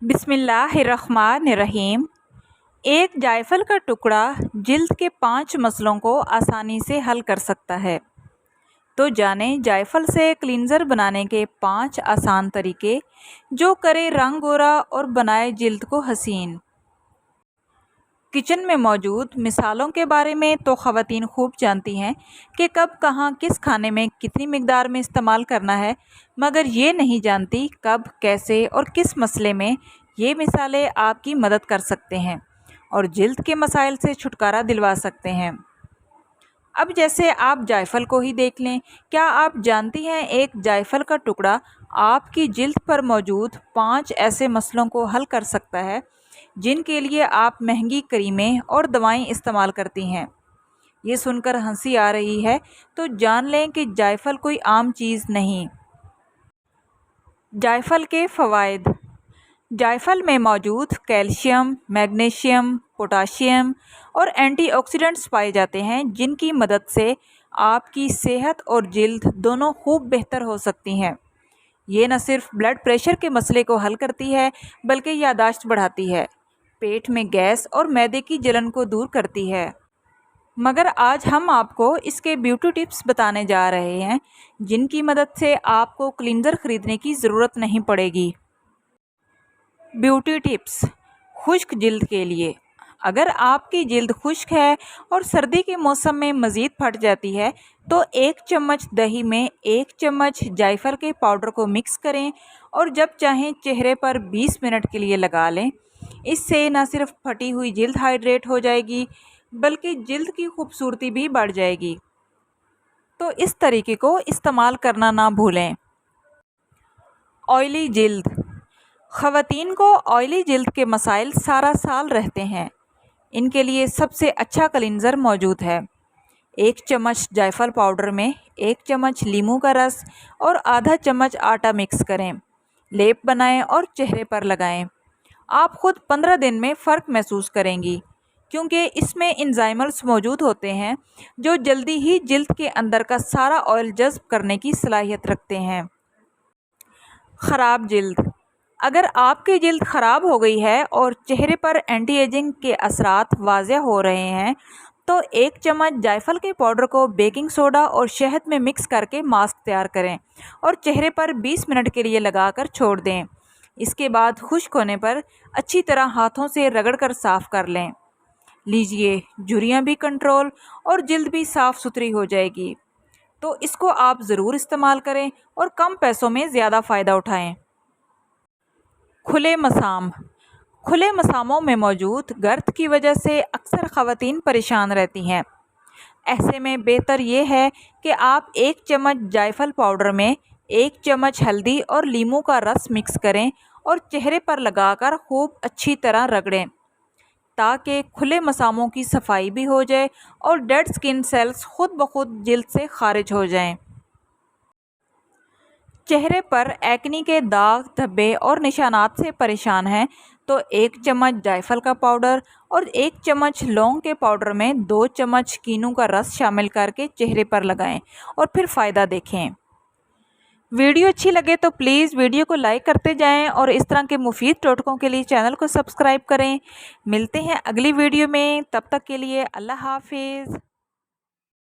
بسم اللہ الرحمن الرحیم۔ ایک جائفل کا ٹکڑا جلد کے 5 مسئلوں کو آسانی سے حل کر سکتا ہے۔ تو جانیں جائفل سے کلینزر بنانے کے 5 آسان طریقے جو کرے رنگ گورا اور بنائے جلد کو حسین۔ کچن میں موجود مثالوں کے بارے میں تو خواتین خوب جانتی ہیں کہ کب کہاں کس کھانے میں کتنی مقدار میں استعمال کرنا ہے، مگر یہ نہیں جانتی کب کیسے اور کس مسئلے میں یہ مثالیں آپ کی مدد کر سکتے ہیں اور جلد کے مسائل سے چھٹکارا دلوا سکتے ہیں۔ اب جیسے آپ جائفل کو ہی دیکھ لیں، کیا آپ جانتی ہیں ایک جائفل کا ٹکڑا آپ کی جلد پر موجود 5 ایسے مسئلوں کو حل کر سکتا ہے جن کے لیے آپ مہنگی کریمیں اور دوائیں استعمال کرتی ہیں۔ یہ سن کر ہنسی آ رہی ہے تو جان لیں کہ جائفل کوئی عام چیز نہیں۔ جائفل کے فوائد۔ جائفل میں موجود کیلشیم، میگنیشیم، پوٹاشیم اور اینٹی آکسیڈنٹس پائے جاتے ہیں جن کی مدد سے آپ کی صحت اور جلد دونوں خوب بہتر ہو سکتی ہیں۔ یہ نہ صرف بلڈ پریشر کے مسئلے کو حل کرتی ہے بلکہ یادداشت بڑھاتی ہے، پیٹ میں گیس اور معدے کی جلن کو دور کرتی ہے۔ مگر آج ہم آپ کو اس کے بیوٹی ٹپس بتانے جا رہے ہیں جن کی مدد سے آپ کو کلینزر خریدنے کی ضرورت نہیں پڑے گی۔ بیوٹی ٹپس خشک جلد کے لیے۔ اگر آپ کی جلد خشک ہے اور سردی کے موسم میں مزید پھٹ جاتی ہے تو 1 چمچ دہی میں 1 چمچ جائفل کے پاؤڈر کو مکس کریں اور جب چاہیں چہرے پر 20 منٹ کے لیے لگا لیں۔ اس سے نہ صرف پھٹی ہوئی جلد ہائیڈریٹ ہو جائے گی بلکہ جلد کی خوبصورتی بھی بڑھ جائے گی۔ تو اس طریقے کو استعمال کرنا نہ بھولیں۔ آئلی جلد۔ خواتین کو آئلی جلد کے مسائل سارا سال رہتے ہیں۔ ان کے لیے سب سے اچھا کلینزر موجود ہے۔ 1 چمچ جائفل پاؤڈر میں 1 چمچ لیموں کا رس اور آدھا چمچ آٹا مکس کریں، لیپ بنائیں اور چہرے پر لگائیں۔ آپ خود 15 دن میں فرق محسوس کریں گی کیونکہ اس میں انزائمز موجود ہوتے ہیں جو جلدی ہی جلد کے اندر کا سارا آئل جذب کرنے کی صلاحیت رکھتے ہیں۔ خراب جلد۔ اگر آپ کی جلد خراب ہو گئی ہے اور چہرے پر اینٹی ایجنگ کے اثرات واضح ہو رہے ہیں تو 1 چمچ جائفل کے پاؤڈر کو بیکنگ سوڈا اور شہد میں مکس کر کے ماسک تیار کریں اور چہرے پر 20 منٹ کے لیے لگا کر چھوڑ دیں۔ اس کے بعد خشک ہونے پر اچھی طرح ہاتھوں سے رگڑ کر صاف کر لیں۔ لیجئے جھریاں بھی کنٹرول اور جلد بھی صاف ستھری ہو جائے گی۔ تو اس کو آپ ضرور استعمال کریں اور کم پیسوں میں زیادہ فائدہ اٹھائیں۔ کھلے مسام۔ کھلے مساموں میں موجود گرد کی وجہ سے اکثر خواتین پریشان رہتی ہیں۔ ایسے میں بہتر یہ ہے کہ آپ 1 چمچ جائفل پاؤڈر میں 1 چمچ ہلدی اور لیموں کا رس مکس کریں اور چہرے پر لگا کر خوب اچھی طرح رگڑیں تاکہ کھلے مساموں کی صفائی بھی ہو جائے اور ڈیڈ سکن سیلز خود بخود جلد سے خارج ہو جائیں۔ چہرے پر ایکنی کے داغ، دھبے اور نشانات سے پریشان ہیں تو 1 چمچ جائفل کا پاؤڈر اور 1 چمچ لونگ کے پاؤڈر میں 2 چمچ کینو کا رس شامل کر کے چہرے پر لگائیں اور پھر فائدہ دیکھیں۔ ویڈیو اچھی لگے تو پلیز ویڈیو کو لائک کرتے جائیں اور اس طرح کے مفید ٹوٹکوں کے لیے چینل کو سبسکرائب کریں۔ ملتے ہیں اگلی ویڈیو میں، تب تک کے لیے اللہ حافظ۔